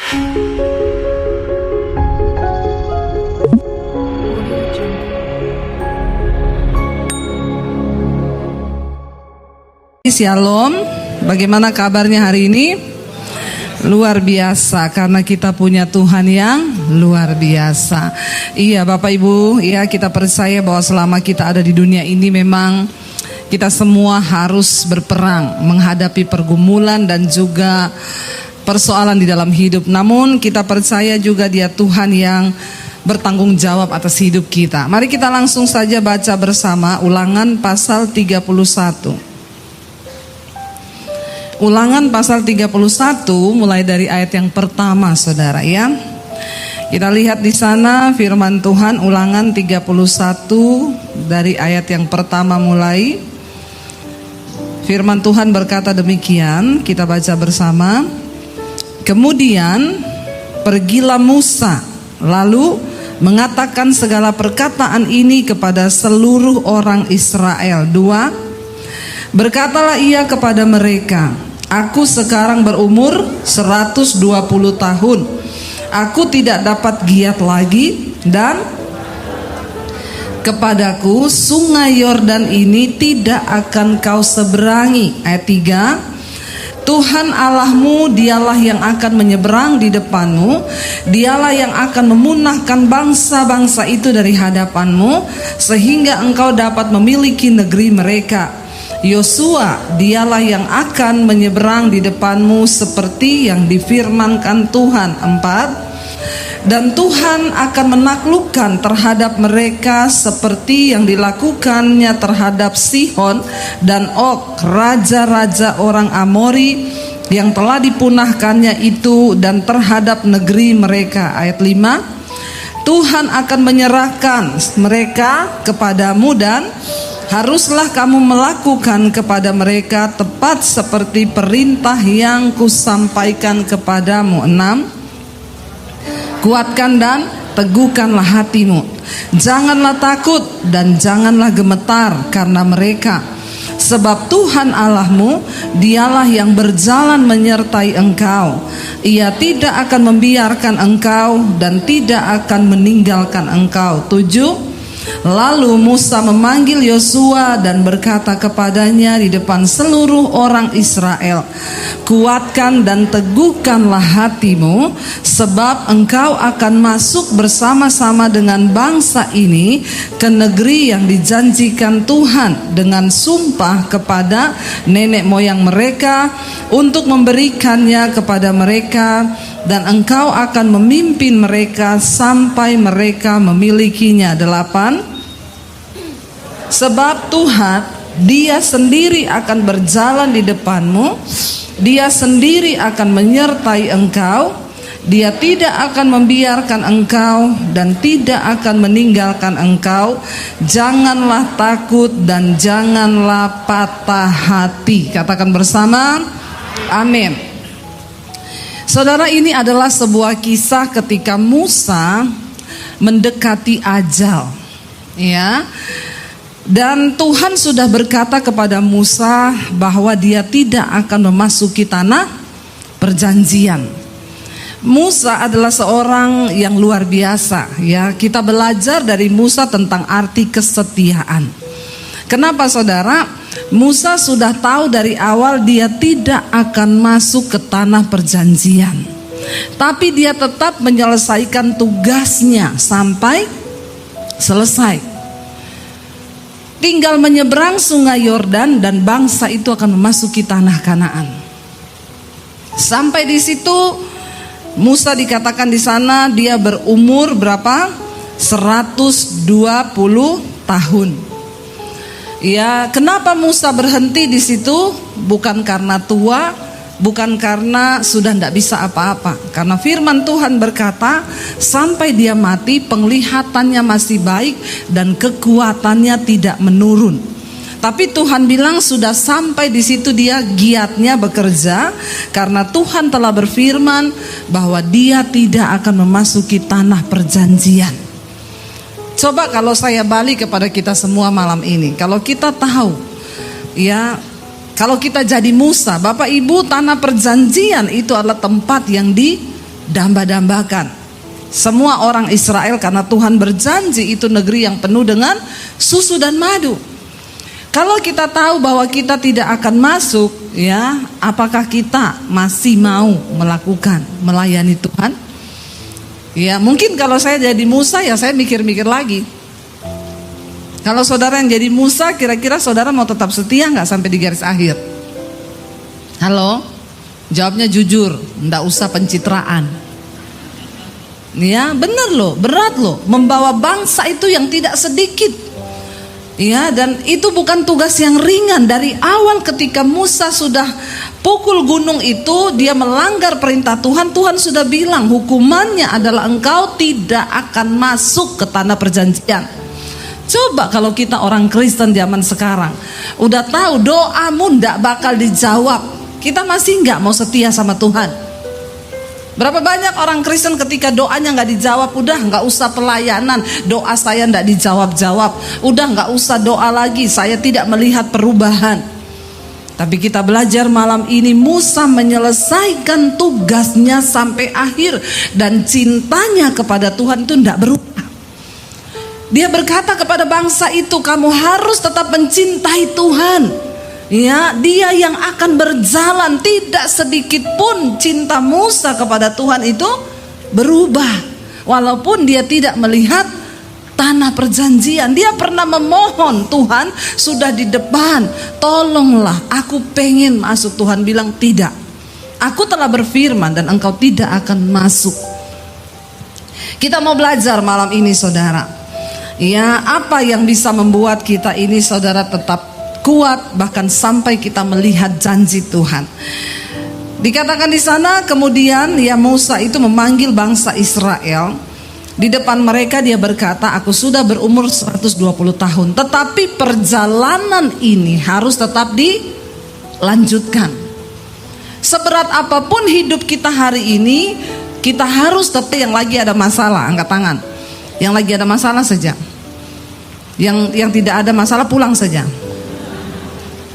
Shalom, bagaimana kabarnya hari ini? Luar biasa, karena kita punya Tuhan yang luar biasa. Iya Bapak Ibu, iya kita percaya bahwa selama kita ada di dunia ini memang kita semua harus berperang menghadapi pergumulan dan juga persoalan di dalam hidup. Namun kita percaya juga Dia Tuhan yang bertanggung jawab atas hidup kita. Mari kita langsung saja baca bersama Ulangan pasal 31. Ulangan pasal 31 mulai dari ayat yang pertama, Saudara ya. Kita lihat di sana firman Tuhan, Ulangan 31 dari ayat yang pertama mulai. Firman Tuhan berkata demikian, kita baca bersama. Kemudian pergilah Musa, lalu mengatakan segala perkataan ini kepada seluruh orang Israel. 2. Berkatalah ia kepada mereka, aku sekarang berumur 120 tahun. Aku tidak dapat giat lagi, dan kepadaku sungai Yordan ini tidak akan kau seberangi. Ayat 3. Tuhan Allahmu dialah yang akan menyeberang di depanmu. Dialah yang akan memunahkan bangsa-bangsa itu dari hadapanmu, sehingga engkau dapat memiliki negeri mereka. Yosua dialah yang akan menyeberang di depanmu seperti yang difirmankan Tuhan. 4. Dan Tuhan akan menaklukkan terhadap mereka seperti yang dilakukannya terhadap Sihon dan Og, raja-raja orang Amori yang telah dipunahkannya itu, dan terhadap negeri mereka. Ayat 5. Tuhan akan menyerahkan mereka kepadamu, dan haruslah kamu melakukan kepada mereka tepat seperti perintah yang kusampaikan kepadamu. 6. Kuatkan dan teguhkanlah hatimu. Janganlah takut dan janganlah gemetar karena mereka. Sebab Tuhan Allahmu dialah yang berjalan menyertai engkau. Ia tidak akan membiarkan engkau dan tidak akan meninggalkan engkau. 7. Lalu Musa memanggil Yosua dan berkata kepadanya di depan seluruh orang Israel, kuatkan dan teguhkanlah hatimu, sebab engkau akan masuk bersama-sama dengan bangsa ini ke negeri yang dijanjikan Tuhan dengan sumpah kepada nenek moyang mereka untuk memberikannya kepada mereka, dan engkau akan memimpin mereka sampai mereka memilikinya. 8. Sebab Tuhan, Dia sendiri akan berjalan di depanmu, Dia sendiri akan menyertai engkau, Dia tidak akan membiarkan engkau dan tidak akan meninggalkan engkau. Janganlah takut dan janganlah patah hati. Katakan bersama, amin. Saudara, ini adalah sebuah kisah ketika Musa mendekati ajal, ya. Dan Tuhan sudah berkata kepada Musa bahwa Dia tidak akan memasuki tanah perjanjian. Musa adalah seorang yang luar biasa, ya. Kita belajar dari Musa tentang arti kesetiaan. Kenapa, saudara? Musa sudah tahu dari awal dia tidak akan masuk ke tanah perjanjian, tapi dia tetap menyelesaikan tugasnya sampai selesai. Tinggal menyeberang sungai Yordan dan bangsa itu akan memasuki tanah Kanaan. Sampai di situ Musa dikatakan di sana dia berumur berapa? 120 tahun. Ya, kenapa Musa berhenti di situ? Bukan karena tua, bukan karena sudah tidak bisa apa-apa. Karena firman Tuhan berkata, sampai dia mati penglihatannya masih baik dan kekuatannya tidak menurun. Tapi Tuhan bilang sudah sampai di situ dia giatnya bekerja, karena Tuhan telah berfirman bahwa dia tidak akan memasuki tanah perjanjian. Coba kalau saya balik kepada kita semua malam ini, kalau kita tahu, ya, kalau kita jadi Musa, Bapak Ibu, tanah perjanjian itu adalah tempat yang damba-dambakan. Semua orang Israel, karena Tuhan berjanji itu negeri yang penuh dengan susu dan madu. Kalau kita tahu bahwa kita tidak akan masuk, ya, apakah kita masih mau melayani Tuhan? Ya, mungkin kalau saya jadi Musa, ya saya mikir-mikir lagi. Kalau saudara yang jadi Musa, kira-kira saudara mau tetap setia nggak sampai di garis akhir? Halo? Jawabnya jujur, nggak usah pencitraan. Ya, benar loh, berat loh, membawa bangsa itu yang tidak sedikit. Ya, dan itu bukan tugas yang ringan. Dari awal ketika Musa sudah pukul gunung itu, dia melanggar perintah Tuhan. Tuhan sudah bilang hukumannya adalah engkau tidak akan masuk ke tanah perjanjian. Coba kalau kita orang Kristen zaman sekarang udah tahu doamu ndak bakal dijawab, kita masih nggak mau setia sama Tuhan? Berapa banyak orang Kristen ketika doanya nggak dijawab, udah nggak usah pelayanan, doa saya nggak dijawab-jawab, udah nggak usah doa lagi, saya tidak melihat perubahan. Tapi kita belajar malam ini, Musa menyelesaikan tugasnya sampai akhir dan cintanya kepada Tuhan itu tidak berubah. Dia berkata kepada bangsa itu, kamu harus tetap mencintai Tuhan. Ya, dia yang akan berjalan. Tidak sedikit pun cinta Musa kepada Tuhan itu berubah. Walaupun dia tidak melihat tanah perjanjian, dia pernah memohon, Tuhan sudah di depan, tolonglah, aku pengen masuk. Tuhan bilang tidak, aku telah berfirman dan engkau tidak akan masuk. Kita mau belajar malam ini saudara, ya, apa yang bisa membuat kita ini saudara tetap kuat bahkan sampai kita melihat janji Tuhan. Dikatakan di sana kemudian ya Musa itu memanggil bangsa Israel. Di depan mereka dia berkata, aku sudah berumur 120 tahun, tetapi perjalanan ini harus tetap dilanjutkan. Seberat apapun hidup kita hari ini, kita harus tetap. Yang lagi ada masalah, angkat tangan. Yang lagi ada masalah saja. Yang tidak ada masalah pulang saja.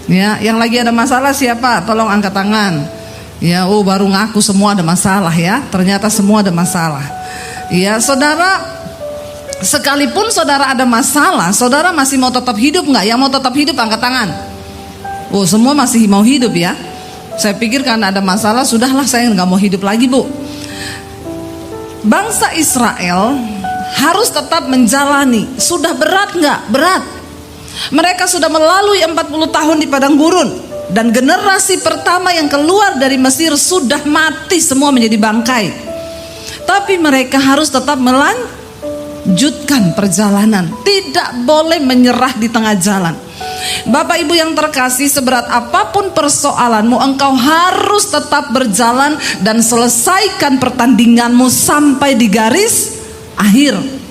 Ya, yang lagi ada masalah siapa? Tolong angkat tangan. Ya, baru ngaku semua ada masalah ya. Ternyata semua ada masalah. Ya, saudara, sekalipun saudara ada masalah, saudara masih mau tetap hidup nggak? Yang mau tetap hidup angkat tangan. Semua masih mau hidup ya. Saya pikir karena ada masalah, sudahlah saya nggak mau hidup lagi, Bu. Bangsa Israel harus tetap menjalani. Sudah berat nggak? Berat. Mereka sudah melalui 40 tahun di padang gurun, dan generasi pertama yang keluar dari Mesir sudah mati semua menjadi bangkai. Tapi mereka harus tetap melanjutkan perjalanan, tidak boleh menyerah di tengah jalan. Bapak Ibu yang terkasih, seberat apapun persoalanmu, engkau harus tetap berjalan dan selesaikan pertandinganmu sampai di garis akhir.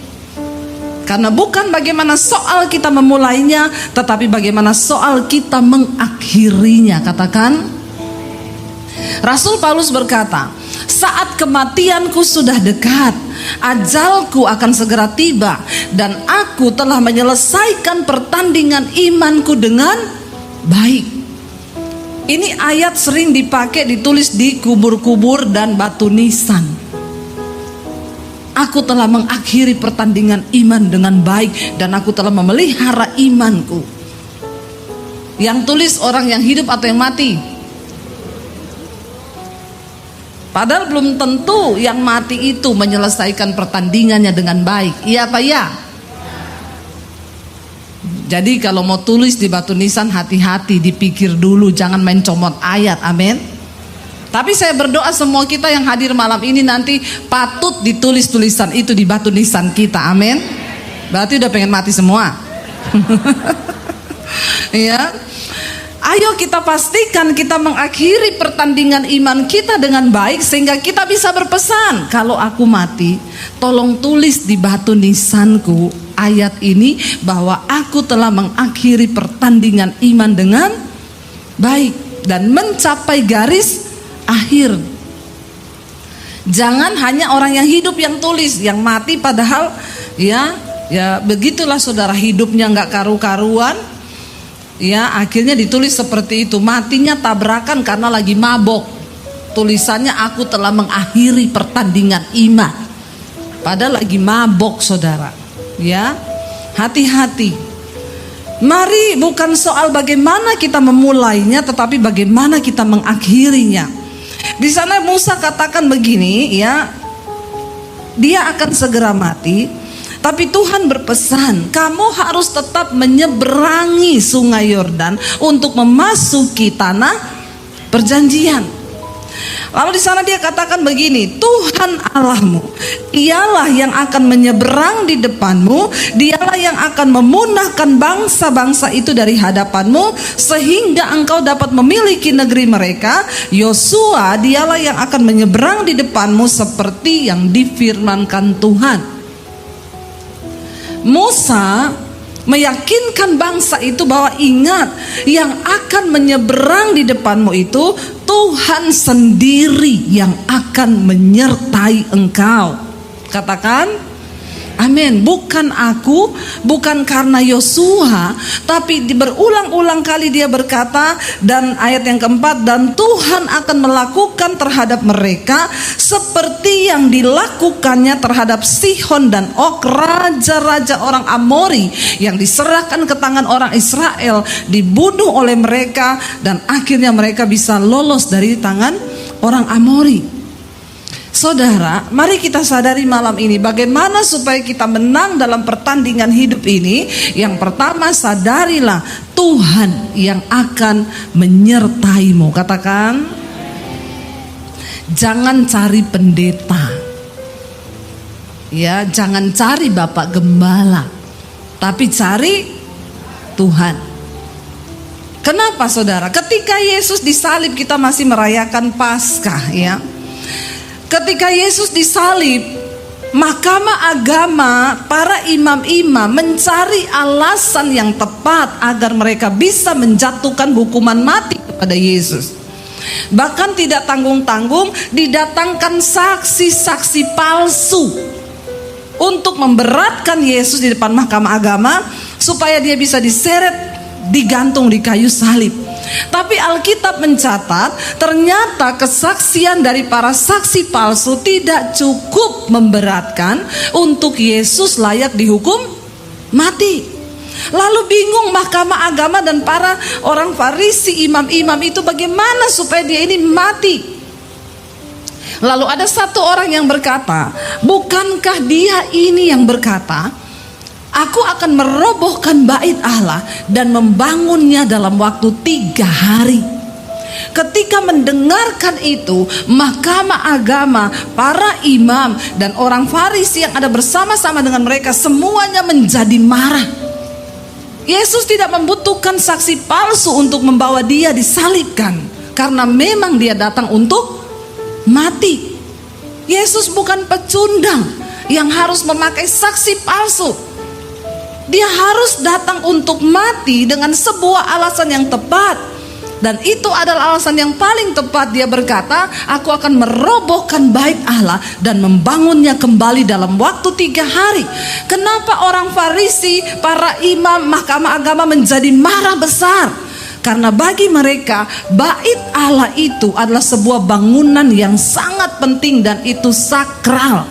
Karena bukan bagaimana soal kita memulainya, tetapi bagaimana soal kita mengakhirinya. Katakan, Rasul Paulus berkata, saat kematianku sudah dekat, ajalku akan segera tiba, dan aku telah menyelesaikan pertandingan imanku dengan baik. Ini ayat sering dipakai, ditulis di kubur-kubur dan batu nisan. Aku telah mengakhiri pertandingan iman dengan baik, dan aku telah memelihara imanku. Yang tulis orang yang hidup atau yang mati? Padahal belum tentu yang mati itu menyelesaikan pertandingannya dengan baik. Iya apa ya? Jadi kalau mau tulis di batu nisan, hati-hati, dipikir dulu, jangan main comot ayat. Amin. Tapi saya berdoa semua kita yang hadir malam ini nanti patut ditulis tulisan itu di batu nisan kita. Amin. Berarti udah pengen mati semua. Ya. Ayo kita pastikan kita mengakhiri pertandingan iman kita dengan baik, sehingga kita bisa berpesan, kalau aku mati, tolong tulis di batu nisanku ayat ini, bahwa aku telah mengakhiri pertandingan iman dengan baik dan mencapai garis akhir. Jangan hanya orang yang hidup yang tulis, yang mati padahal ya begitulah saudara, hidupnya nggak karu-karuan. Ya, akhirnya ditulis seperti itu, matinya tabrakan karena lagi mabok. tulisannya aku telah mengakhiri pertandingan iman. Padahal lagi mabok saudara. Ya, hati-hati. Mari bukan soal bagaimana kita memulainya, tetapi bagaimana kita mengakhirinya. Di sana Musa katakan begini ya, dia akan segera mati. Tapi Tuhan berpesan, kamu harus tetap menyeberangi sungai Yordan untuk memasuki tanah perjanjian. Lalu di sana dia katakan begini, Tuhan Allahmu, Dialah yang akan menyeberang di depanmu, Dialah yang akan memunahkan bangsa-bangsa itu dari hadapanmu, sehingga engkau dapat memiliki negeri mereka. Yosua, Dialah yang akan menyeberang di depanmu seperti yang difirmankan Tuhan. Musa meyakinkan bangsa itu bahwa ingat, yang akan menyeberang di depanmu itu Tuhan sendiri yang akan menyertai engkau. Katakan amin. Bukan aku, bukan karena Yosua, tapi berulang-ulang kali dia berkata, dan ayat yang keempat, dan Tuhan akan melakukan terhadap mereka seperti yang dilakukannya terhadap Sihon dan Og, raja-raja orang Amori yang diserahkan ke tangan orang Israel, dibunuh oleh mereka, dan akhirnya mereka bisa lolos dari tangan orang Amori. Saudara, mari kita sadari malam ini bagaimana supaya kita menang dalam pertandingan hidup ini. Yang pertama, sadarilah Tuhan yang akan menyertaimu. Katakan, jangan cari pendeta. Ya, jangan cari Bapak Gembala, tapi cari Tuhan. Kenapa saudara? Ketika Yesus disalib kita masih merayakan Paskah ya. Ketika Yesus disalib, mahkamah agama, para imam-imam mencari alasan yang tepat agar mereka bisa menjatuhkan hukuman mati kepada Yesus. Bahkan tidak tanggung-tanggung didatangkan saksi-saksi palsu untuk memberatkan Yesus di depan mahkamah agama supaya dia bisa diseret, digantung di kayu salib. Tapi Alkitab mencatat ternyata kesaksian dari para saksi palsu tidak cukup memberatkan untuk Yesus layak dihukum mati. Lalu bingung mahkamah agama dan para orang Farisi, imam-imam itu bagaimana supaya dia ini mati. Lalu ada satu orang yang berkata, bukankah dia ini yang berkata, aku akan merobohkan bait Allah dan membangunnya dalam waktu 3 hari. Ketika mendengarkan itu, mahkamah agama, para imam dan orang Farisi yang ada bersama-sama dengan mereka semuanya menjadi marah. Yesus tidak membutuhkan saksi palsu untuk membawa dia disalibkan, karena memang dia datang untuk mati. Yesus bukan pecundang yang harus memakai saksi palsu. Dia harus datang untuk mati dengan sebuah alasan yang tepat. Dan itu adalah alasan yang paling tepat. Dia berkata, aku akan merobohkan bait Allah dan membangunnya kembali dalam waktu 3 hari. Kenapa orang Farisi, para imam, mahkamah agama menjadi marah besar? Karena bagi mereka bait Allah itu adalah sebuah bangunan yang sangat penting dan itu sakral.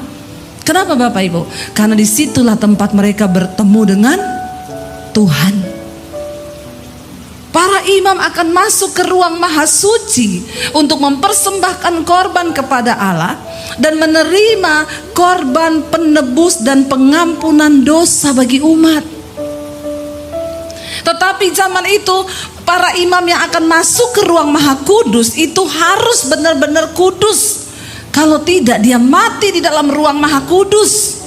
Kenapa Bapak Ibu? Karena disitulah tempat mereka bertemu dengan Tuhan. Para imam akan masuk ke ruang maha suci untuk mempersembahkan korban kepada Allah dan menerima korban penebus dan pengampunan dosa bagi umat. Tetapi zaman itu para imam yang akan masuk ke ruang maha kudus itu harus benar-benar kudus. Kalau tidak, dia mati di dalam ruang maha kudus.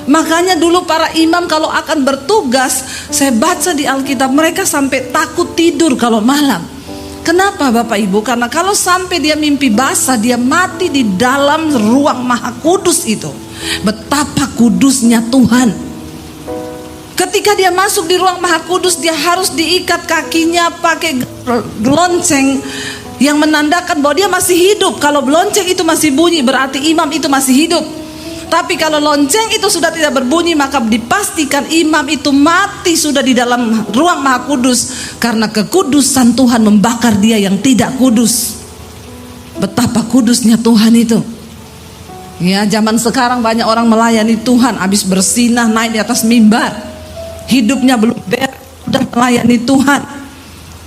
Makanya dulu para imam kalau akan bertugas, saya baca di Alkitab, mereka sampai takut tidur kalau malam. Kenapa Bapak Ibu? Karena kalau sampai dia mimpi basah, dia mati di dalam ruang maha kudus itu. Betapa kudusnya Tuhan. Ketika dia masuk di ruang maha kudus, dia harus diikat kakinya pakai gelonceng yang menandakan bahwa dia masih hidup. Kalau lonceng itu masih bunyi, berarti imam itu masih hidup. Tapi kalau lonceng itu sudah tidak berbunyi, maka dipastikan imam itu mati sudah di dalam ruang maha kudus. Karena kekudusan Tuhan membakar dia yang tidak kudus. Betapa kudusnya Tuhan itu. Ya, zaman sekarang banyak orang melayani Tuhan, habis bersinah naik di atas mimbar, hidupnya belum beres, sudah melayani Tuhan.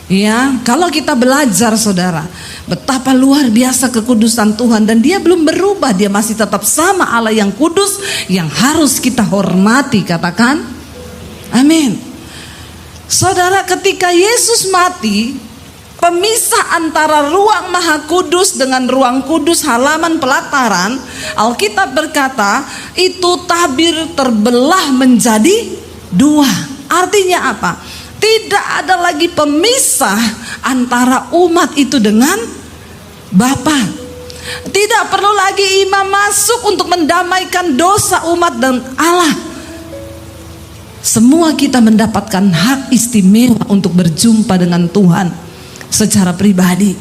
Ya, kalau kita belajar saudara, betapa luar biasa kekudusan Tuhan, dan dia belum berubah, dia masih tetap sama Allah yang kudus, yang harus kita hormati. Katakan amin. Saudara, ketika Yesus mati, pemisah antara ruang maha kudus dengan ruang kudus halaman pelataran, Alkitab berkata itu tabir terbelah menjadi dua. Artinya apa? Tidak ada lagi pemisah antara umat itu dengan Bapa. Tidak perlu lagi imam masuk untuk mendamaikan dosa umat dan Allah. Semua kita mendapatkan hak istimewa untuk berjumpa dengan Tuhan secara pribadi.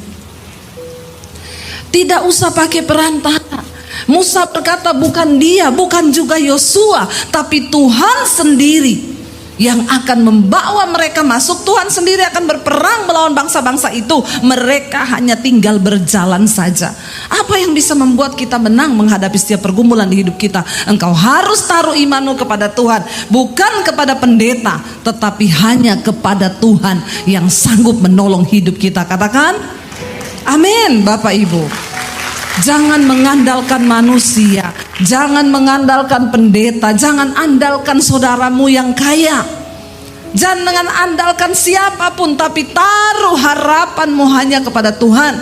Tidak usah pakai perantara. Musa berkata bukan dia, bukan juga Yosua, tapi Tuhan sendiri yang akan membawa mereka masuk. Tuhan sendiri akan berperang melawan bangsa-bangsa itu. Mereka hanya tinggal berjalan saja. Apa yang bisa membuat kita menang menghadapi setiap pergumulan di hidup kita? Engkau harus taruh imanmu kepada Tuhan, bukan kepada pendeta, tetapi hanya kepada Tuhan yang sanggup menolong hidup kita. Katakan amin, Bapak Ibu. Jangan mengandalkan manusia, jangan mengandalkan pendeta, jangan andalkan saudaramu yang kaya, jangan andalkan siapapun, tapi taruh harapanmu hanya kepada Tuhan.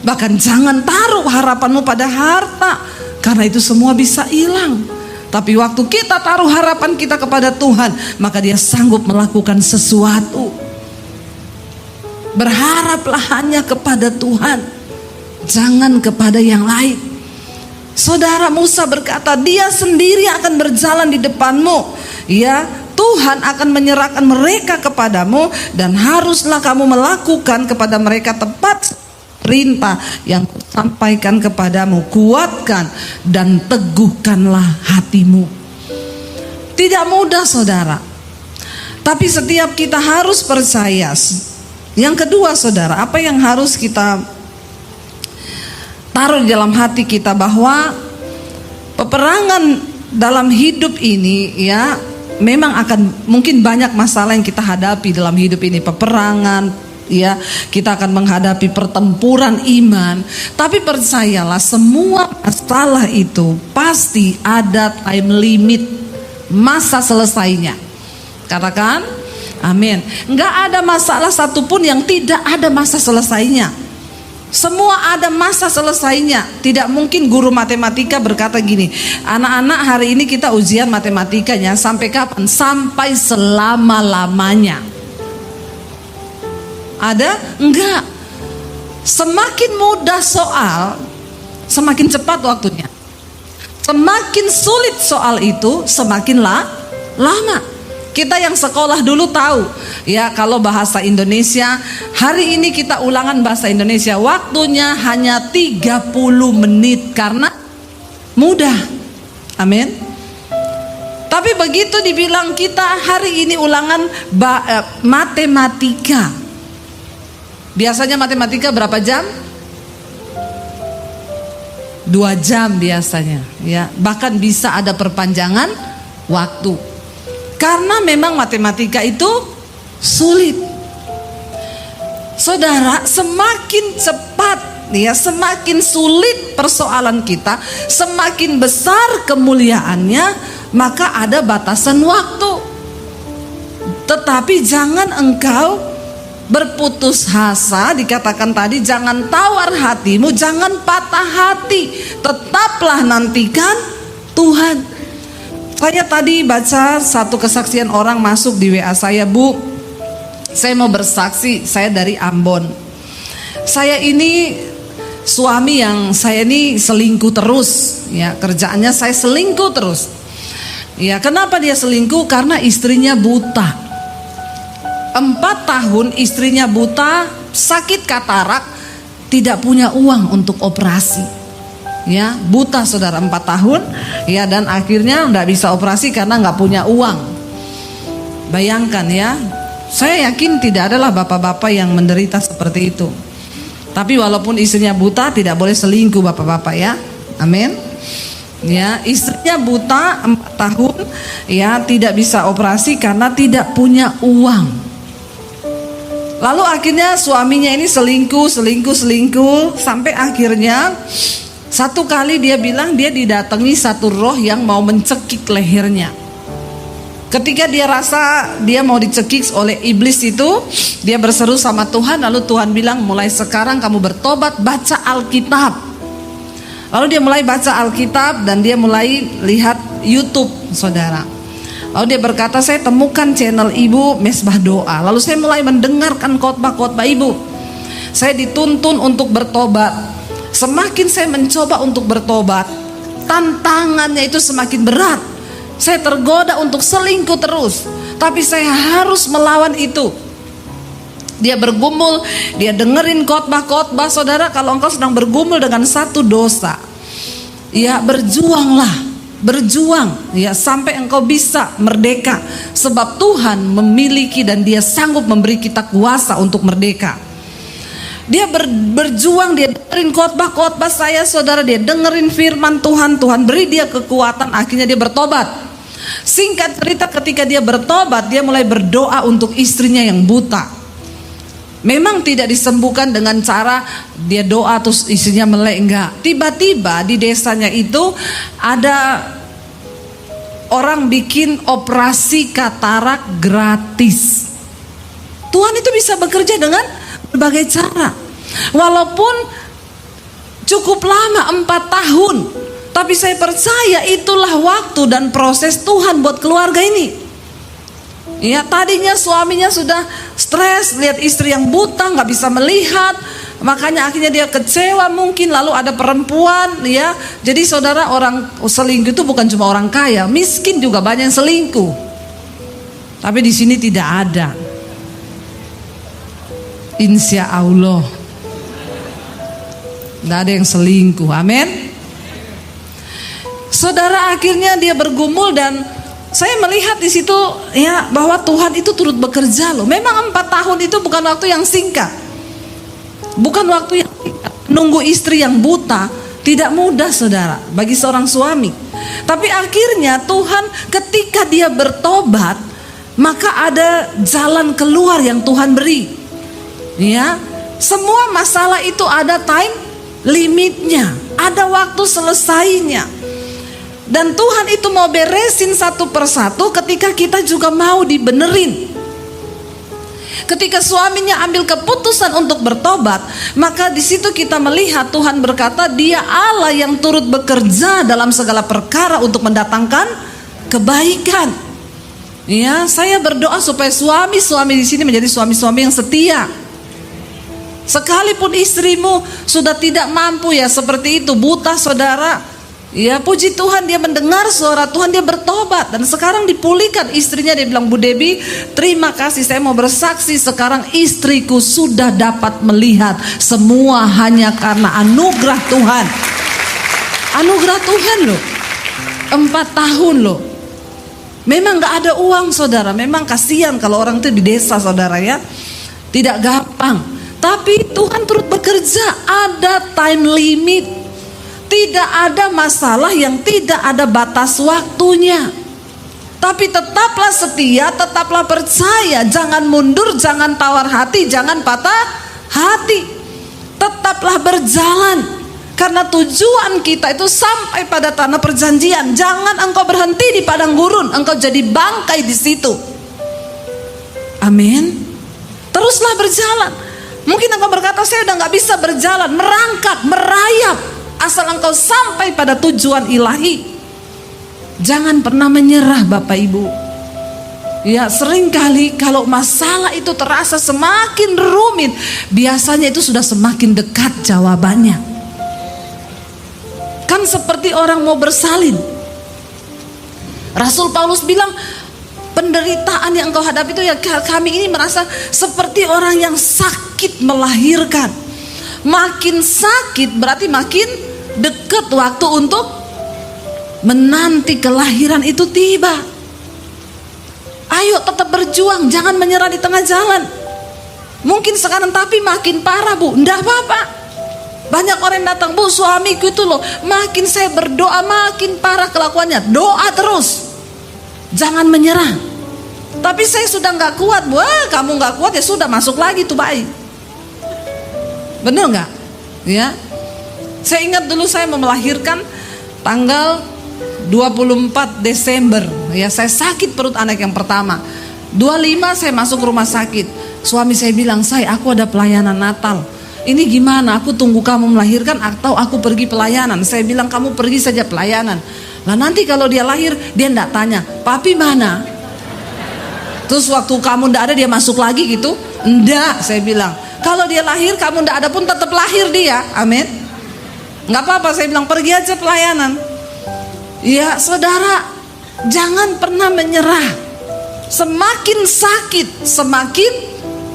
Bahkan jangan taruh harapanmu pada harta, karena itu semua bisa hilang. Tapi waktu kita taruh harapan kita kepada Tuhan, maka Dia sanggup melakukan sesuatu. Berharaplah hanya kepada Tuhan, jangan kepada yang lain. Saudara, Musa berkata dia sendiri akan berjalan di depanmu. Ya, Tuhan akan menyerahkan mereka kepadamu, dan haruslah kamu melakukan kepada mereka tepat perintah yang kusampaikan kepadamu. Kuatkan dan teguhkanlah hatimu. Tidak mudah saudara, tapi setiap kita harus percaya. Yang kedua saudara, apa yang harus kita taruh di dalam hati kita, bahwa peperangan dalam hidup ini ya memang akan mungkin banyak masalah yang kita hadapi dalam hidup ini. Peperangan ya, kita akan menghadapi pertempuran iman. Tapi percayalah, semua masalah itu pasti ada time limit, masa selesainya. Katakan amin. Enggak ada masalah satupun yang tidak ada masa selesainya. Semua ada masa selesainya. Tidak mungkin guru matematika berkata gini, anak-anak hari ini kita ujian matematikanya sampai kapan? Sampai selama-lamanya. Ada? Enggak. Semakin mudah soal, semakin cepat waktunya. Semakin sulit soal itu, semakin lama. Kita yang sekolah dulu tahu ya, kalau bahasa Indonesia, hari ini kita ulangan bahasa Indonesia, waktunya hanya 30 menit karena mudah. Amin. Tapi begitu dibilang kita hari ini ulangan matematika, biasanya matematika berapa jam? 2 jam biasanya ya. Bahkan bisa ada perpanjangan waktu, karena memang matematika itu sulit. Saudara, semakin cepat ya, semakin sulit persoalan kita, semakin besar kemuliaannya, maka ada batasan waktu. Tetapi jangan engkau berputus asa. Dikatakan tadi, jangan tawar hatimu, jangan patah hati, tetaplah nantikan Tuhan. Saya tadi baca satu kesaksian orang masuk di WA saya, Bu, saya mau bersaksi, saya dari Ambon. Saya ini suami yang saya ini selingkuh terus, ya, kerjaannya saya selingkuh terus. Ya, kenapa dia selingkuh? Karena istrinya buta. 4 tahun istrinya buta, sakit katarak, tidak punya uang untuk operasi. Ya, buta saudara 4 tahun ya, dan akhirnya nggak bisa operasi karena nggak punya uang. Bayangkan ya, saya yakin tidak adalah bapak-bapak yang menderita seperti itu. Tapi walaupun istrinya buta, tidak boleh selingkuh bapak-bapak ya. Amin. Ya, istrinya buta 4 tahun, ya tidak bisa operasi karena tidak punya uang. Lalu akhirnya suaminya ini selingkuh sampai akhirnya satu kali dia bilang dia didatangi satu roh yang mau mencekik lehernya. Ketika dia rasa dia mau dicekik oleh iblis itu, dia berseru sama Tuhan, lalu Tuhan bilang, mulai sekarang kamu bertobat, baca Alkitab. Lalu dia mulai baca Alkitab dan dia mulai lihat YouTube, saudara. Lalu dia berkata, saya temukan channel Ibu Mesbah Doa. Lalu saya mulai mendengarkan khotbah-khotbah Ibu. Saya dituntun untuk bertobat. Semakin saya mencoba untuk bertobat, tantangannya itu semakin berat. Saya tergoda untuk selingkuh terus, tapi saya harus melawan itu. Dia bergumul, dia dengerin khotbah-khotbah. Saudara, kalau engkau sedang bergumul dengan satu dosa, ya berjuanglah, berjuang ya sampai engkau bisa merdeka. Sebab Tuhan memiliki dan Dia sanggup memberi kita kuasa untuk merdeka. Dia berjuang, dia dengerin khotbah-khotbah saya, saudara. Dia dengerin firman Tuhan, Tuhan beri dia kekuatan, akhirnya dia bertobat. Singkat cerita, ketika dia bertobat, dia mulai berdoa untuk istrinya yang buta. Memang tidak disembuhkan dengan cara dia doa terus istrinya melek, enggak. Tiba-tiba di desanya itu ada orang bikin operasi katarak gratis. Tuhan itu bisa bekerja dengan berbagai cara. Walaupun cukup lama 4 tahun, tapi saya percaya itulah waktu dan proses Tuhan buat keluarga ini. Ya, tadinya suaminya sudah stres lihat istri yang buta, nggak bisa melihat, makanya akhirnya dia kecewa mungkin. Lalu ada perempuan, ya. Jadi saudara, orang selingkuh itu bukan cuma orang kaya, miskin juga banyak yang selingkuh. Tapi di sini tidak ada. Insya Allah, tidak ada yang selingkuh. Amin. Saudara, akhirnya dia bergumul dan saya melihat di situ ya bahwa Tuhan itu turut bekerja loh. Memang 4 tahun itu bukan waktu yang singkat, bukan waktu yang singkat. Nunggu istri yang buta tidak mudah, saudara, bagi seorang suami. Tapi akhirnya Tuhan ketika dia bertobat, maka ada jalan keluar yang Tuhan beri. Ya, semua masalah itu ada time limitnya, ada waktu selesainya. Dan Tuhan itu mau beresin satu persatu ketika kita juga mau dibenerin. Ketika suaminya ambil keputusan untuk bertobat, maka di situ kita melihat Tuhan berkata, Dia Allah yang turut bekerja dalam segala perkara untuk mendatangkan kebaikan. Ya, saya berdoa supaya suami-suami di sini menjadi suami-suami yang setia. Sekalipun istrimu sudah tidak mampu ya seperti itu, buta, saudara, ya puji Tuhan dia mendengar suara Tuhan, dia bertobat dan sekarang dipulihkan istrinya. Dia bilang, Bu Debbie, terima kasih, saya mau bersaksi sekarang istriku sudah dapat melihat. Semua hanya karena anugerah Tuhan. Anugerah Tuhan loh. 4 tahun loh. Memang gak ada uang, saudara. Memang kasihan kalau orang itu di desa, saudara, ya. Tidak gampang. Tapi Tuhan turut bekerja, ada time limit. Tidak ada masalah yang tidak ada batas waktunya. Tapi tetaplah setia, tetaplah percaya, jangan mundur, jangan tawar hati, jangan patah hati. Tetaplah berjalan, karena tujuan kita itu sampai pada tanah perjanjian. Jangan engkau berhenti di padang gurun, engkau jadi bangkai di situ. Amin. Teruslah berjalan. Mungkin engkau berkata, saya udah gak bisa berjalan, merangkak, merayap. Asal engkau sampai pada tujuan ilahi. Jangan pernah menyerah, Bapak Ibu. Ya, seringkali kalau masalah itu terasa semakin rumit, biasanya itu sudah semakin dekat jawabannya. Kan seperti orang mau bersalin. Rasul Paulus bilang, penderitaan yang engkau hadapi itu ya, kami ini merasa seperti orang yang sakit melahirkan. Makin sakit berarti makin dekat waktu untuk menanti kelahiran itu tiba. Ayo tetap berjuang, jangan menyerah di tengah jalan. Mungkin sekarang tapi makin parah Bu. Enggak apa-apa. Banyak orang yang datang, Bu suamiku itu loh, makin saya berdoa makin parah kelakuannya. Doa terus, jangan menyerah. Tapi saya sudah gak kuat Bu. Kamu gak kuat ya sudah, masuk lagi tuh bayi. Bener gak? Ya. Saya ingat dulu saya mau melahirkan tanggal 24 Desember. Ya, saya sakit perut anak yang pertama. 25 saya masuk rumah sakit. Suami saya bilang, aku ada pelayanan Natal. Ini gimana? Aku tunggu kamu melahirkan atau aku pergi pelayanan? Saya bilang kamu pergi saja pelayanan. Lah nanti kalau dia lahir, dia enggak tanya, papi mana? Terus waktu kamu enggak ada dia masuk lagi gitu? Enggak, saya bilang. Kalau dia lahir, kamu enggak ada pun tetap lahir dia. Amin. Enggak apa-apa, saya bilang pergi aja pelayanan. Ya saudara, jangan pernah menyerah. Semakin sakit, semakin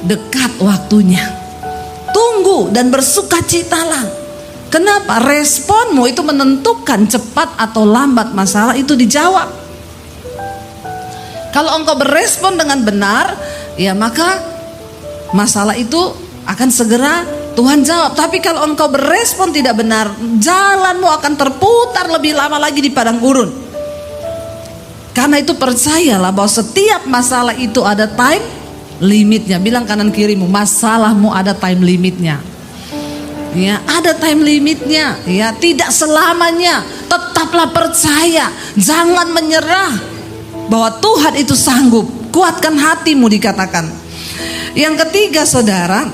dekat waktunya. Tunggu dan bersukacitalah. Kenapa? Responmu itu menentukan cepat atau lambat masalah itu dijawab. Kalau engkau berespon dengan benar, ya maka masalah itu akan segera Tuhan jawab. Tapi kalau engkau berespon tidak benar, jalanmu akan terputar lebih lama lagi di padang gurun. Karena itu percayalah bahwa setiap masalah itu ada time limitnya. Bilang kanan kirimu, masalahmu ada time limitnya. Ya, ada time limitnya. Ya, tidak selamanya. Tetaplah percaya, jangan menyerah bahwa Tuhan itu sanggup. Kuatkan hatimu dikatakan. Yang ketiga saudara,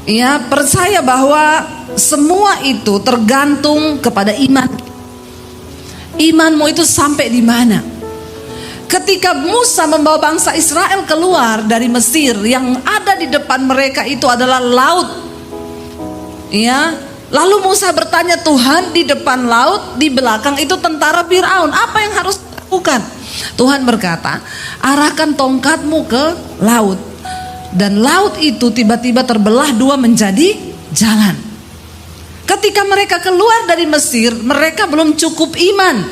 ya percaya bahwa semua itu tergantung kepada iman. Imanmu itu sampai di mana? Ketika Musa membawa bangsa Israel keluar dari Mesir, yang ada di depan mereka itu adalah laut. Ya, lalu Musa bertanya, Tuhan, di depan laut, di belakang itu tentara Firaun. Apa yang harus dilakukan? Tuhan berkata, arahkan tongkatmu ke laut. Dan laut itu tiba-tiba terbelah dua menjadi jalan. Ketika mereka keluar dari Mesir, mereka belum cukup iman.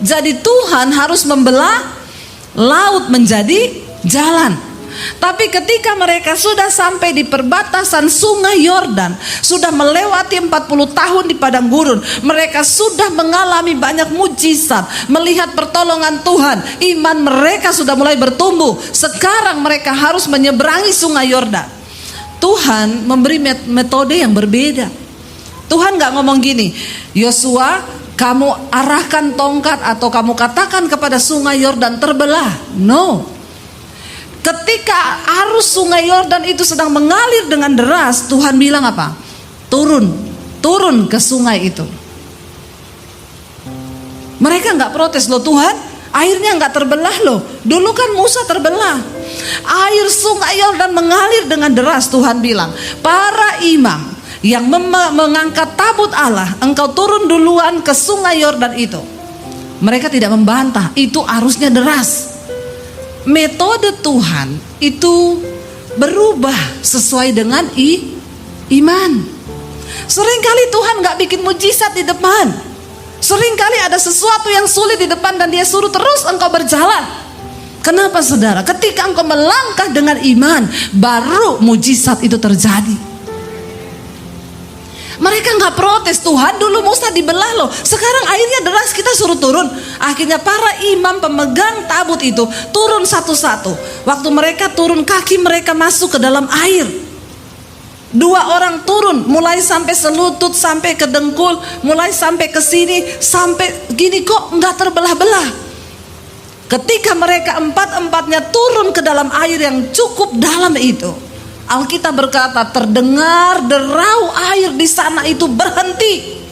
Jadi Tuhan harus membelah laut menjadi jalan. Tapi ketika mereka sudah sampai di perbatasan sungai Yordan, sudah melewati 40 tahun di padang gurun, mereka sudah mengalami banyak mujizat, melihat pertolongan Tuhan, iman mereka sudah mulai bertumbuh. Sekarang mereka harus menyeberangi sungai Yordan. Tuhan memberi metode yang berbeda. Tuhan gak ngomong gini, Yosua, kamu arahkan tongkat atau kamu katakan kepada sungai Yordan terbelah. No. Ketika arus sungai Yordan itu sedang mengalir dengan deras, Tuhan bilang apa? Turun ke sungai itu. Mereka gak protes, loh Tuhan, airnya gak terbelah loh. Dulu kan Musa terbelah. Air sungai Yordan mengalir dengan deras. Tuhan bilang, para imam yang mengangkat tabut Allah, engkau turun duluan ke sungai Yordan itu. Mereka tidak membantah, itu arusnya deras. Metode Tuhan itu berubah sesuai dengan iman. Seringkali Tuhan gak bikin mujizat di depan. Seringkali ada sesuatu yang sulit di depan dan dia suruh terus engkau berjalan. Kenapa saudara? Ketika engkau melangkah dengan iman, baru mujizat itu terjadi. Mereka gak protes, Tuhan dulu Musa dibelah loh, sekarang airnya deras kita suruh turun. Akhirnya para imam pemegang tabut itu turun satu-satu. Waktu mereka turun, kaki mereka masuk ke dalam air. Dua orang turun, mulai sampai selutut, sampai ke dengkul, mulai sampai ke sini, sampai gini kok gak terbelah-belah. Ketika mereka empat-empatnya turun ke dalam air yang cukup dalam itu, Alkitab berkata terdengar derau air di sana itu berhenti.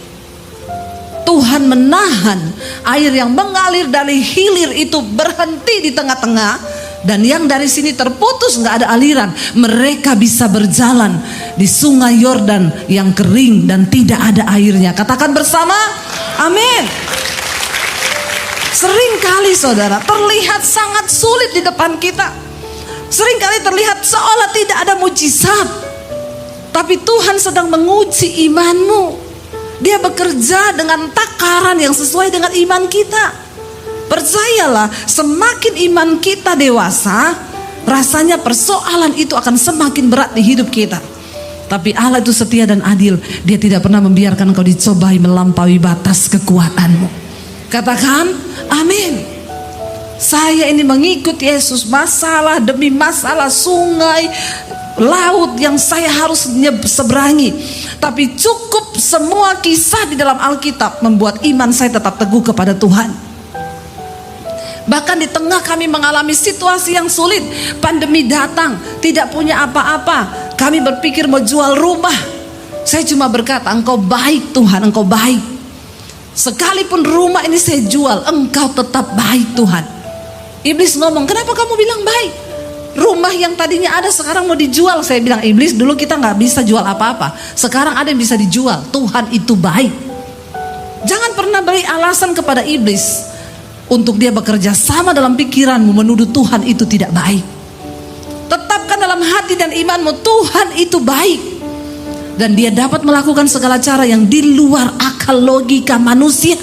Tuhan menahan air yang mengalir dari hilir itu berhenti di tengah-tengah, dan yang dari sini terputus, nggak ada aliran. Mereka bisa berjalan di sungai Yordan yang kering dan tidak ada airnya. Katakan bersama, amin. Seringkali saudara terlihat sangat sulit di depan kita. Seringkali terlihat seolah tidak ada mujizat. Tapi Tuhan sedang menguji imanmu. Dia bekerja dengan takaran yang sesuai dengan iman kita. Percayalah, semakin iman kita dewasa, rasanya persoalan itu akan semakin berat di hidup kita. Tapi Allah itu setia dan adil. Dia tidak pernah membiarkan engkau dicobai melampaui batas kekuatanmu. Katakan amin. Saya ini mengikut Yesus, masalah demi masalah, sungai, laut yang saya harus seberangi. Tapi cukup semua kisah di dalam Alkitab membuat iman saya tetap teguh kepada Tuhan. Bahkan di tengah kami mengalami situasi yang sulit, pandemi datang, tidak punya apa-apa, kami berpikir mau jual rumah. Saya cuma berkata, engkau baik Tuhan, engkau baik. Sekalipun rumah ini saya jual, engkau tetap baik Tuhan. Iblis ngomong, kenapa kamu bilang baik? Rumah yang tadinya ada sekarang mau dijual. Saya bilang, iblis, dulu kita gak bisa jual apa-apa, sekarang ada yang bisa dijual. Tuhan itu baik. Jangan pernah beri alasan kepada iblis untuk dia bekerja sama dalam pikiranmu menuduh Tuhan itu tidak baik. Tetapkan dalam hati dan imanmu, Tuhan itu baik. Dan dia dapat melakukan segala cara yang di luar akal logika manusia.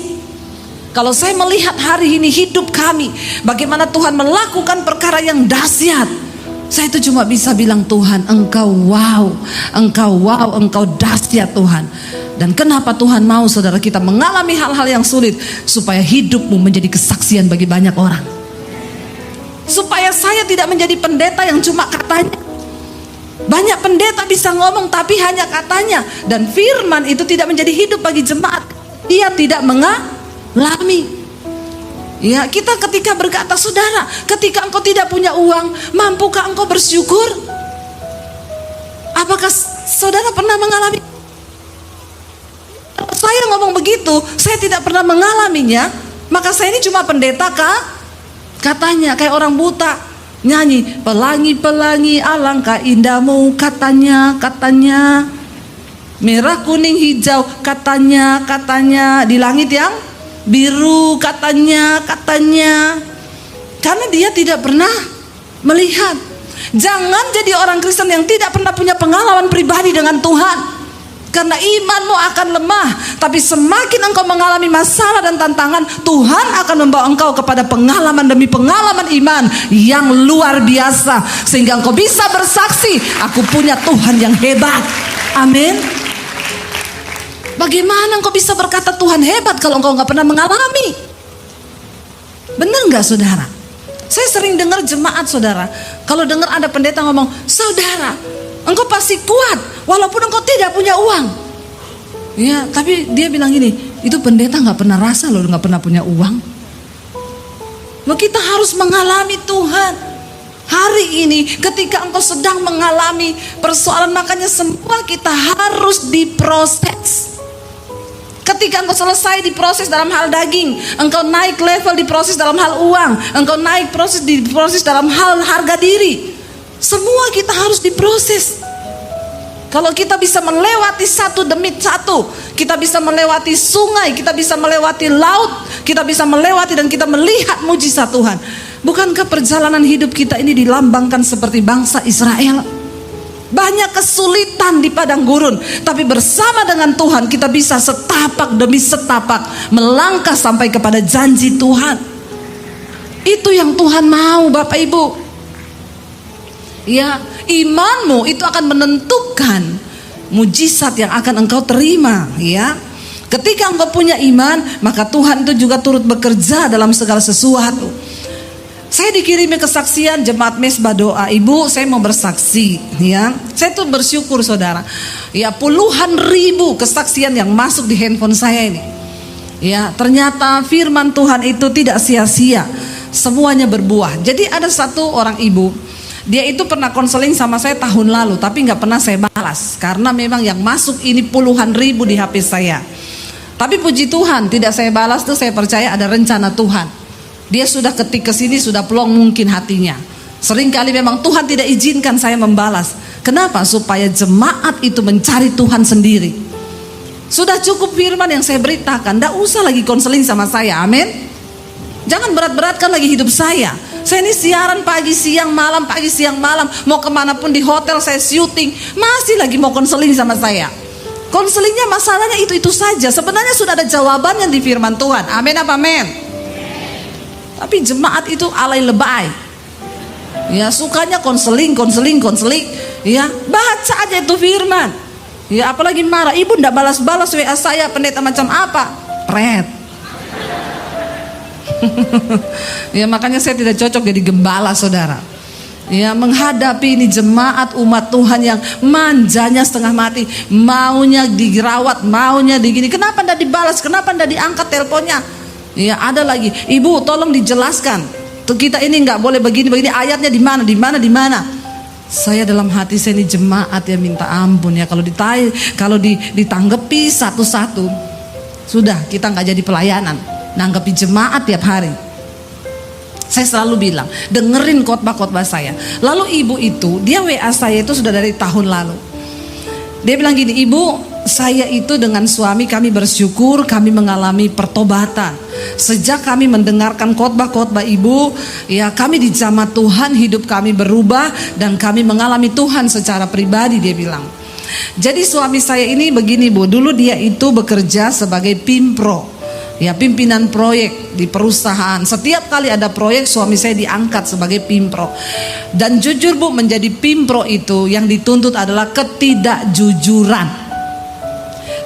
Kalau saya melihat hari ini hidup kami, bagaimana Tuhan melakukan perkara yang dahsyat, saya itu cuma bisa bilang, Tuhan engkau wow, engkau dahsyat Tuhan. Dan kenapa Tuhan mau saudara kita mengalami hal-hal yang sulit? Supaya hidupmu menjadi kesaksian bagi banyak orang. Supaya saya tidak menjadi pendeta yang cuma katanya. Banyak pendeta bisa ngomong tapi hanya katanya. Dan firman itu tidak menjadi hidup bagi jemaat. Dia tidak mengalami. Ya, kita ketika berkata, saudara, ketika engkau tidak punya uang, mampukah engkau bersyukur? Apakah saudara pernah mengalami? Saya ngomong begitu, saya tidak pernah mengalaminya, maka saya ini cuma pendeta katanya, kayak orang buta nyanyi, pelangi-pelangi alangkah indahmu, katanya, merah kuning hijau, katanya, di langit yang biru, katanya, karena dia tidak pernah melihat. Jangan jadi orang Kristen yang tidak pernah punya pengalaman pribadi dengan Tuhan. Karena imanmu akan lemah. Tapi semakin engkau mengalami masalah dan tantangan, Tuhan akan membawa engkau kepada pengalaman demi pengalaman iman yang luar biasa, sehingga engkau bisa bersaksi, aku punya Tuhan yang hebat. Amin. Bagaimana engkau bisa berkata Tuhan hebat kalau engkau gak pernah mengalami? Benar gak saudara? Saya sering dengar jemaat saudara, kalau dengar ada pendeta ngomong, saudara, engkau pasti kuat walaupun engkau tidak punya uang. Ya, tapi dia bilang gini, itu pendeta gak pernah rasa loh gak pernah punya uang. Loh, kita harus mengalami Tuhan. Hari ini ketika engkau sedang mengalami persoalan, makanya semua kita harus diproses. Ketika engkau selesai diproses dalam hal daging, engkau naik level diproses dalam hal uang, engkau naik diproses dalam hal harga diri. Semua kita harus diproses. Kalau kita bisa melewati satu demi satu, kita bisa melewati sungai, kita bisa melewati laut, kita bisa melewati dan kita melihat mujizat Tuhan. Bukankah perjalanan hidup kita ini dilambangkan seperti bangsa Israel? Banyak kesulitan di padang gurun, tapi bersama dengan Tuhan kita bisa setapak demi setapak melangkah sampai kepada janji Tuhan. Itu yang Tuhan mau, Bapak Ibu. Ya, imanmu itu akan menentukan mujizat yang akan engkau terima. Ya, ketika engkau punya iman, maka Tuhan itu juga turut bekerja dalam segala sesuatu. Saya dikirimi kesaksian jemaat Mesbah Doa. Ibu, saya mau bersaksi. Ya, saya tuh bersyukur saudara. Ya, puluhan ribu kesaksian yang masuk di handphone saya ini. Ya, ternyata firman Tuhan itu tidak sia-sia. Semuanya berbuah. Jadi ada satu orang ibu, dia itu pernah konseling sama saya tahun lalu, tapi gak pernah saya balas, karena memang yang masuk ini puluhan ribu di HP saya. Tapi puji Tuhan, tidak saya balas tuh, saya percaya ada rencana Tuhan. Dia sudah ketik ke sini, sudah plong mungkin hatinya. Seringkali memang Tuhan tidak izinkan saya membalas. Kenapa? Supaya jemaat itu mencari Tuhan sendiri. Sudah cukup firman yang saya beritakan, gak usah lagi konseling sama saya, amin. Jangan berat-beratkan lagi hidup saya. Saya ini siaran pagi siang malam, mau kemanapun di hotel saya syuting, masih lagi mau konseling sama saya. Konselingnya masalahnya itu saja. Sebenarnya sudah ada jawabannya di firman Tuhan. Amin apa amin? Tapi jemaat itu alay lebay. Ya, sukanya konseling. Ya, baca aja itu firman. Ya, apalagi marah, ibu ndak balas-balas WA saya, pendeta macam apa? Pret. Ya, makanya saya tidak cocok jadi gembala, saudara. Ya, menghadapi ini jemaat umat Tuhan yang manjanya setengah mati, maunya dirawat, maunya digini. Kenapa ndak dibalas? Kenapa ndak diangkat teleponnya? Ya, ada lagi, ibu tolong dijelaskan. Tuh, kita ini nggak boleh begini, ayatnya di mana? Saya dalam hati saya ini jemaat ya, minta ampun ya, kalau ditanggapi satu-satu, sudah kita nggak jadi pelayanan, nanggapi jemaat tiap hari. Saya selalu bilang, dengerin khotbah saya. Lalu ibu itu, dia WA saya itu sudah dari tahun lalu. Dia bilang gini, ibu, saya itu dengan suami kami bersyukur kami mengalami pertobatan. Sejak kami mendengarkan khotbah ibu, ya kami dijamah Tuhan, hidup kami berubah dan kami mengalami Tuhan secara pribadi, dia bilang. Jadi suami saya ini begini bu, dulu dia itu bekerja sebagai pimpro, ya pimpinan proyek di perusahaan. Setiap kali ada proyek suami saya diangkat sebagai pimpro. Dan jujur bu, menjadi pimpro itu yang dituntut adalah ketidakjujuran.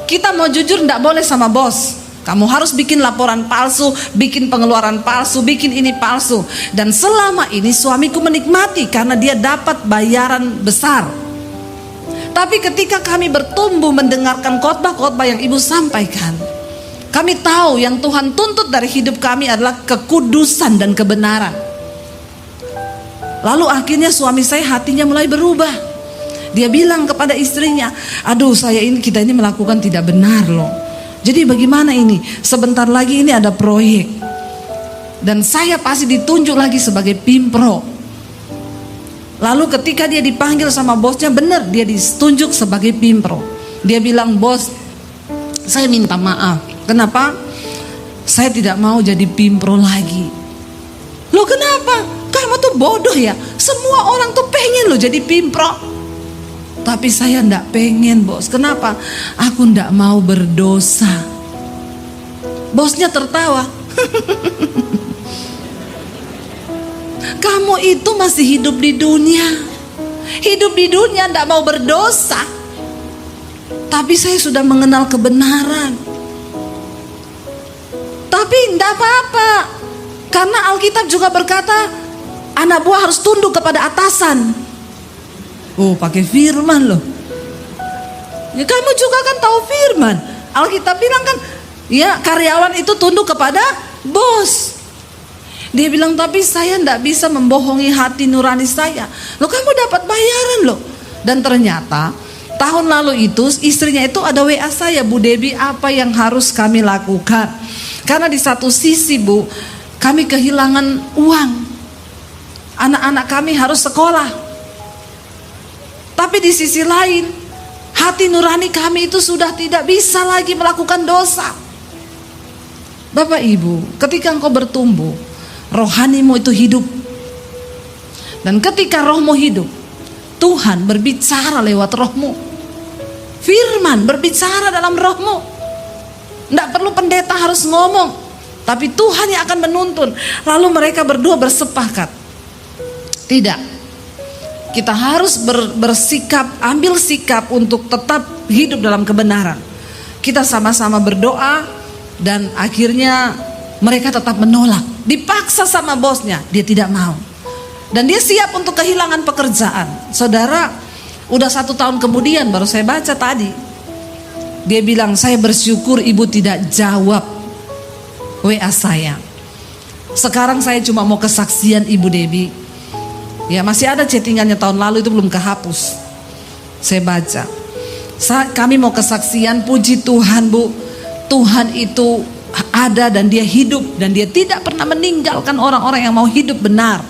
Kita mau jujur ndak boleh sama bos. Kamu harus bikin laporan palsu, bikin pengeluaran palsu, bikin ini palsu. Dan selama ini suamiku menikmati karena dia dapat bayaran besar. Tapi ketika kami bertumbuh mendengarkan khotbah yang ibu sampaikan, kami tahu yang Tuhan tuntut dari hidup kami adalah kekudusan dan kebenaran. Lalu akhirnya suami saya hatinya mulai berubah. Dia bilang kepada istrinya, aduh kita ini melakukan tidak benar loh. Jadi bagaimana ini? Sebentar lagi ini ada proyek. Dan saya pasti ditunjuk lagi sebagai pimpro. Lalu ketika dia dipanggil sama bosnya, benar dia ditunjuk sebagai pimpro. Dia bilang, bos, saya minta maaf. Kenapa? Saya tidak mau jadi pimpro lagi. Loh kenapa? Kamu tuh bodoh ya. Semua orang tuh pengen loh jadi pimpro. Tapi saya ndak pengen bos. Kenapa? Aku ndak mau berdosa. Bosnya tertawa. Kamu itu masih hidup di dunia. Hidup di dunia ndak mau berdosa. Tapi saya sudah mengenal kebenaran. Tapi ndak apa-apa. Karena Alkitab juga berkata, anak buah harus tunduk kepada atasan. Oh, pakai firman loh. Ya kamu juga kan tahu firman. Alkitab bilang kan, ya karyawan itu tunduk kepada bos. Dia bilang, tapi saya ndak bisa membohongi hati nurani saya. Loh kamu dapat bayaran loh. Dan ternyata tahun lalu itu istrinya itu ada WA saya, Bu Debbie, apa yang harus kami lakukan? Karena di satu sisi bu, kami kehilangan uang. Anak-anak kami harus sekolah. Tapi di sisi lain, hati nurani kami itu sudah tidak bisa lagi melakukan dosa. Bapak Ibu, ketika engkau bertumbuh, rohanimu itu hidup. Dan ketika rohmu hidup, Tuhan berbicara lewat rohmu. Firman berbicara dalam rohmu. Tidak perlu pendeta harus ngomong, tapi Tuhan yang akan menuntun. Lalu mereka berdua bersepakat, tidak, kita harus bersikap, ambil sikap untuk tetap hidup dalam kebenaran. Kita sama-sama berdoa dan akhirnya mereka tetap menolak. Dipaksa sama bosnya, dia tidak mau. Dan dia siap untuk kehilangan pekerjaan. Saudara, udah 1 tahun kemudian baru saya baca tadi. Dia bilang, saya bersyukur ibu tidak jawab WA saya. Sekarang saya cuma mau kesaksian Ibu Debbie. Ya masih ada chattingannya tahun lalu itu belum kehapus. Saya baca. Kami mau kesaksian, puji Tuhan bu. Tuhan itu ada dan dia hidup. Dan dia tidak pernah meninggalkan orang-orang yang mau hidup benar.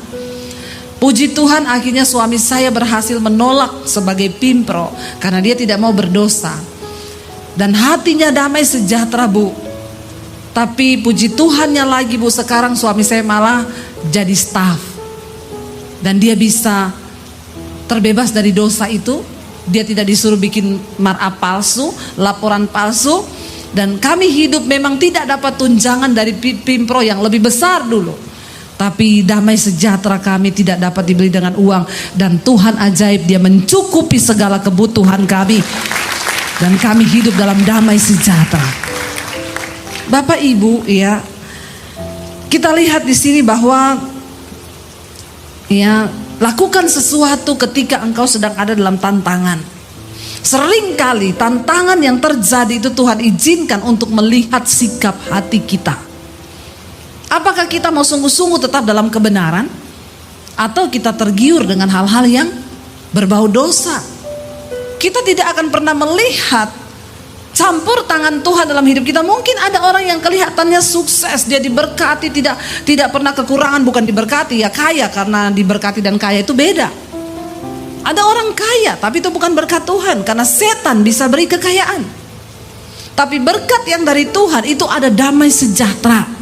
Puji Tuhan akhirnya suami saya berhasil menolak sebagai pimpro. Karena dia tidak mau berdosa. Dan hatinya damai sejahtera bu. Tapi puji Tuhannya lagi bu, sekarang suami saya malah jadi staff. Dan dia bisa terbebas dari dosa itu. Dia tidak disuruh bikin markup palsu, laporan palsu. Dan kami hidup memang tidak dapat tunjangan dari pimpro yang lebih besar dulu. Tapi damai sejahtera kami tidak dapat dibeli dengan uang. Dan Tuhan ajaib, Dia mencukupi segala kebutuhan kami. Dan kami hidup dalam damai sejahtera. Bapak Ibu, ya, kita lihat di sini bahwa, ya, lakukan sesuatu ketika engkau sedang ada dalam tantangan. Seringkali tantangan yang terjadi itu Tuhan izinkan untuk melihat sikap hati kita. Apakah kita mau sungguh-sungguh tetap dalam kebenaran, atau kita tergiur dengan hal-hal yang berbau dosa? Kita tidak akan pernah melihat campur tangan Tuhan dalam hidup kita. Mungkin ada orang yang kelihatannya sukses, dia diberkati, tidak pernah kekurangan. Bukan diberkati, ya kaya, karena diberkati dan kaya itu beda. Ada orang kaya tapi itu bukan berkat Tuhan, karena setan bisa beri kekayaan. Tapi berkat yang dari Tuhan itu ada damai sejahtera.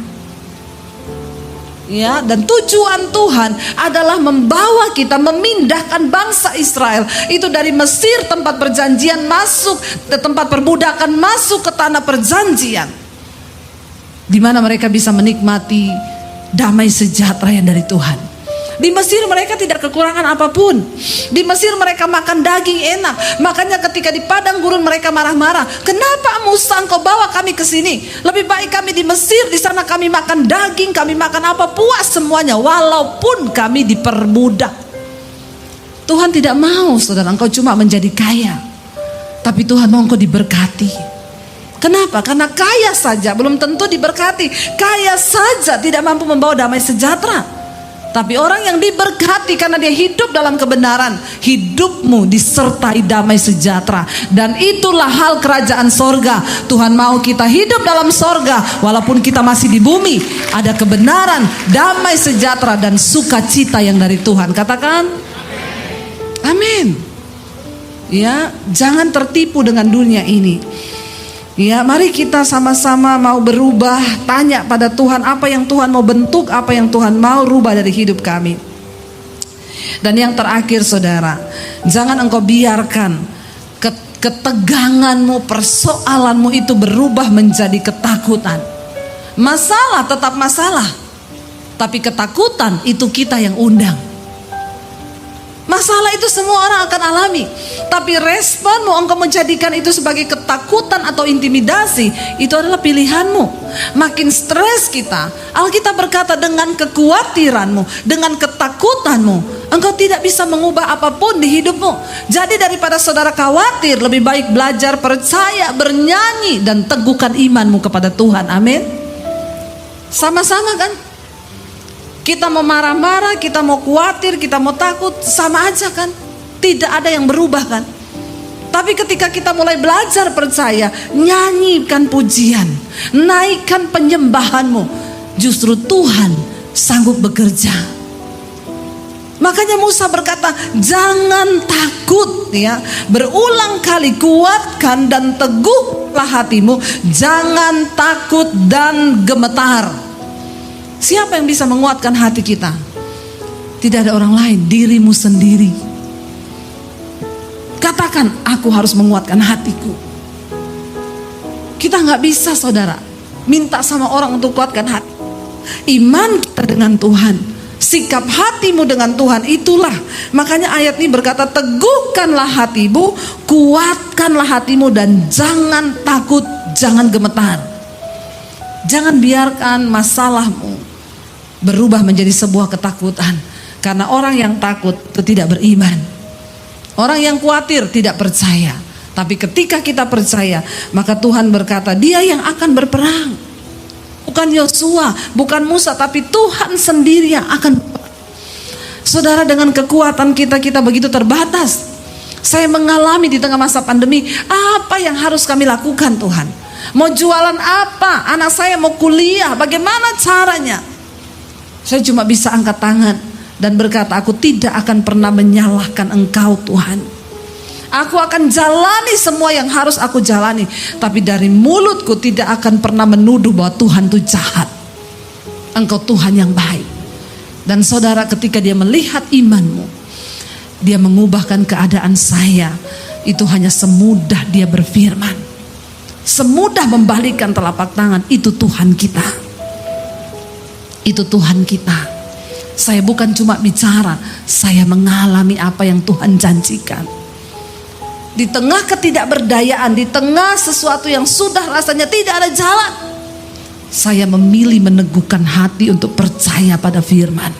Ya, dan tujuan Tuhan adalah membawa kita, memindahkan bangsa Israel itu dari Mesir, tempat perjanjian, masuk ke tempat perbudakan, masuk ke tanah perjanjian, di mana mereka bisa menikmati damai sejahtera yang dari Tuhan. Di Mesir mereka tidak kekurangan apapun. Di Mesir mereka makan daging enak. Makanya ketika di padang gurun mereka marah-marah. Kenapa Musa engkau bawa kami ke sini? Lebih baik kami di Mesir, di sana kami makan daging, kami makan apa, puas semuanya. Walaupun kami diperbudak. Tuhan tidak mau saudara engkau cuma menjadi kaya, tapi Tuhan mau engkau diberkati. Kenapa? Karena kaya saja belum tentu diberkati. Kaya saja tidak mampu membawa damai sejahtera. Tapi orang yang diberkati karena dia hidup dalam kebenaran, hidupmu disertai damai sejahtera. Dan itulah hal kerajaan sorga. Tuhan mau kita hidup dalam sorga, walaupun kita masih di bumi. Ada kebenaran, damai sejahtera, dan sukacita yang dari Tuhan. Katakan amin. Ya, jangan tertipu dengan dunia ini. Ya, mari kita sama-sama mau berubah. Tanya pada Tuhan, apa yang Tuhan mau bentuk, apa yang Tuhan mau rubah dari hidup kami. Dan yang terakhir saudara, jangan engkau biarkan keteganganmu, persoalanmu itu berubah menjadi ketakutan. Masalah tetap masalah, tapi ketakutan itu kita yang undang. Masalah itu semua orang akan alami, tapi responmu engkau menjadikan itu sebagai ketakutan atau intimidasi, itu adalah pilihanmu. Makin stres kita, Alkitab berkata dengan kekhawatiranmu, dengan ketakutanmu, engkau tidak bisa mengubah apapun di hidupmu. Jadi daripada saudara khawatir, lebih baik belajar percaya, bernyanyi, dan teguhkan imanmu kepada Tuhan. Amin. Sama-sama kan? Kita mau marah-marah, kita mau khawatir, kita mau takut, sama aja kan? Tidak ada yang berubah kan? Tapi ketika kita mulai belajar percaya, nyanyikan pujian, naikkan penyembahanmu, justru Tuhan sanggup bekerja. Makanya Musa berkata, jangan takut ya. Berulang kali kuatkan dan teguhlah hatimu, jangan takut dan gemetar. Siapa yang bisa menguatkan hati kita? Tidak ada orang lain, dirimu sendiri. Katakan, aku harus menguatkan hatiku. Kita gak bisa saudara minta sama orang untuk kuatkan hati. Iman kita dengan Tuhan, sikap hatimu dengan Tuhan, itulah. Makanya ayat ini berkata, teguhkanlah hatimu, kuatkanlah hatimu, dan jangan takut, jangan gemetar. Jangan biarkan masalahmu berubah menjadi sebuah ketakutan. Karena orang yang takut itu tidak beriman. Orang yang khawatir tidak percaya. Tapi ketika kita percaya, maka Tuhan berkata, Dia yang akan berperang. Bukan Yosua, bukan Musa, tapi Tuhan sendiri yang akan berperang. Saudara, dengan kekuatan kita begitu terbatas. Saya mengalami di tengah masa pandemi, apa yang harus kami lakukan Tuhan? Mau jualan apa? Anak saya mau kuliah, bagaimana caranya? Saya cuma bisa angkat tangan dan berkata, aku tidak akan pernah menyalahkan Engkau Tuhan. Aku akan jalani semua yang harus aku jalani. Tapi dari mulutku tidak akan pernah menuduh bahwa Tuhan itu jahat. Engkau Tuhan yang baik. Dan saudara, ketika dia melihat imanmu, dia mengubahkan keadaan saya. Itu hanya semudah dia berfirman, semudah membalikkan telapak tangan. Itu Tuhan kita. Itu Tuhan kita. Saya bukan cuma bicara, saya mengalami apa yang Tuhan janjikan. Di tengah ketidakberdayaan, di tengah sesuatu yang sudah rasanya tidak ada jalan, saya memilih meneguhkan hati untuk percaya pada firman.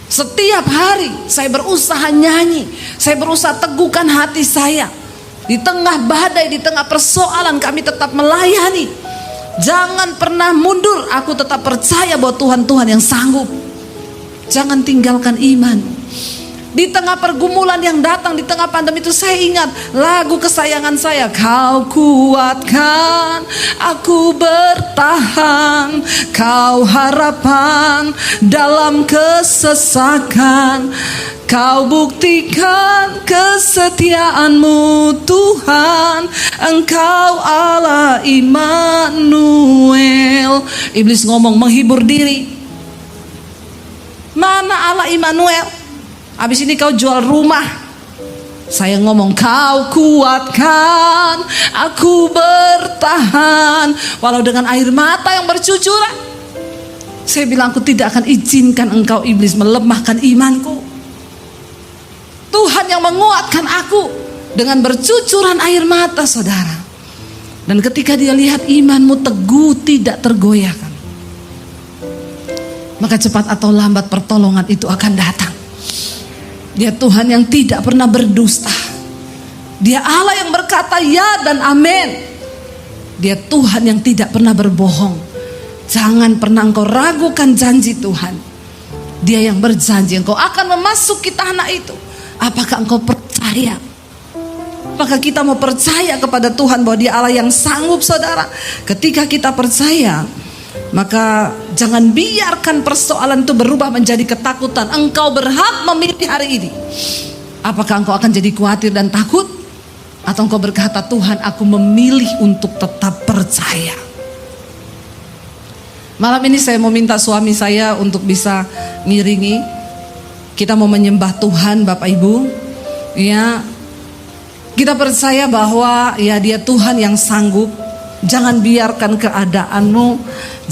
Setiap hari saya berusaha nyanyi, saya berusaha teguhkan hati saya. Di tengah badai, di tengah persoalan kami tetap melayani. Jangan pernah mundur, aku tetap percaya bahwa Tuhan yang sanggup. Jangan tinggalkan iman. Di tengah pergumulan yang datang, di tengah pandemi itu, saya ingat lagu kesayangan saya, Kau kuatkan aku bertahan, Kau harapan dalam kesesakan, Kau buktikan kesetiaan-Mu Tuhan, Engkau Allah Immanuel. Iblis ngomong menghibur diri. Mana Allah Immanuel? Habis ini kau jual rumah. Saya ngomong, Kau kuatkan aku bertahan walau dengan air mata yang bercucuran. Saya bilang, aku tidak akan izinkan engkau iblis melemahkan imanku. Tuhan yang menguatkan aku dengan bercucuran air mata, saudara. Dan ketika dia lihat imanmu teguh, tidak tergoyahkan, maka cepat atau lambat pertolongan itu akan datang. Dia Tuhan yang tidak pernah berdusta. Dia Allah yang berkata ya dan amin. Dia Tuhan yang tidak pernah berbohong. Jangan pernah engkau ragukan janji Tuhan. Dia yang berjanji engkau akan memasuki tanah itu. Apakah engkau percaya? Apakah kita mau percaya kepada Tuhan bahwa Dia Allah yang sanggup, saudara? Ketika kita percaya, maka jangan biarkan persoalan itu berubah menjadi ketakutan. Engkau berhak memilih hari ini. Apakah engkau akan jadi khawatir dan takut? Atau engkau berkata, Tuhan, aku memilih untuk tetap percaya. Malam ini saya mau minta suami saya untuk bisa ngiringi. Kita mau menyembah Tuhan, Bapak Ibu. Ya, kita percaya bahwa ya Dia Tuhan yang sanggup. Jangan biarkan keadaanmu,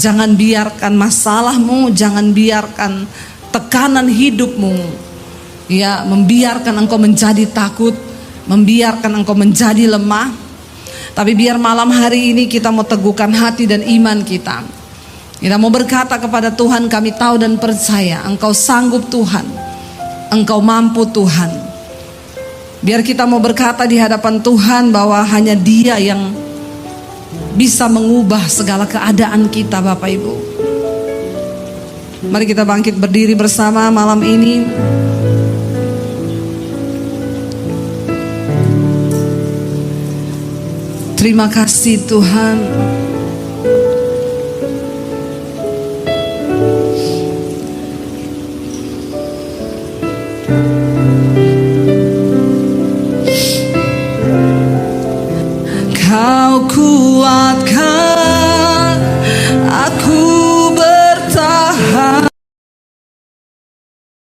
jangan biarkan masalahmu, jangan biarkan tekanan hidupmu ya membiarkan engkau menjadi takut, membiarkan engkau menjadi lemah. Tapi biar malam hari ini kita mau teguhkan hati dan iman kita. Kita mau berkata kepada Tuhan, kami tahu dan percaya Engkau sanggup Tuhan, Engkau mampu Tuhan. Biar kita mau berkata di hadapan Tuhan bahwa hanya Dia yang bisa mengubah segala keadaan kita, Bapak Ibu. Mari kita bangkit berdiri bersama malam ini. Terima kasih Tuhan.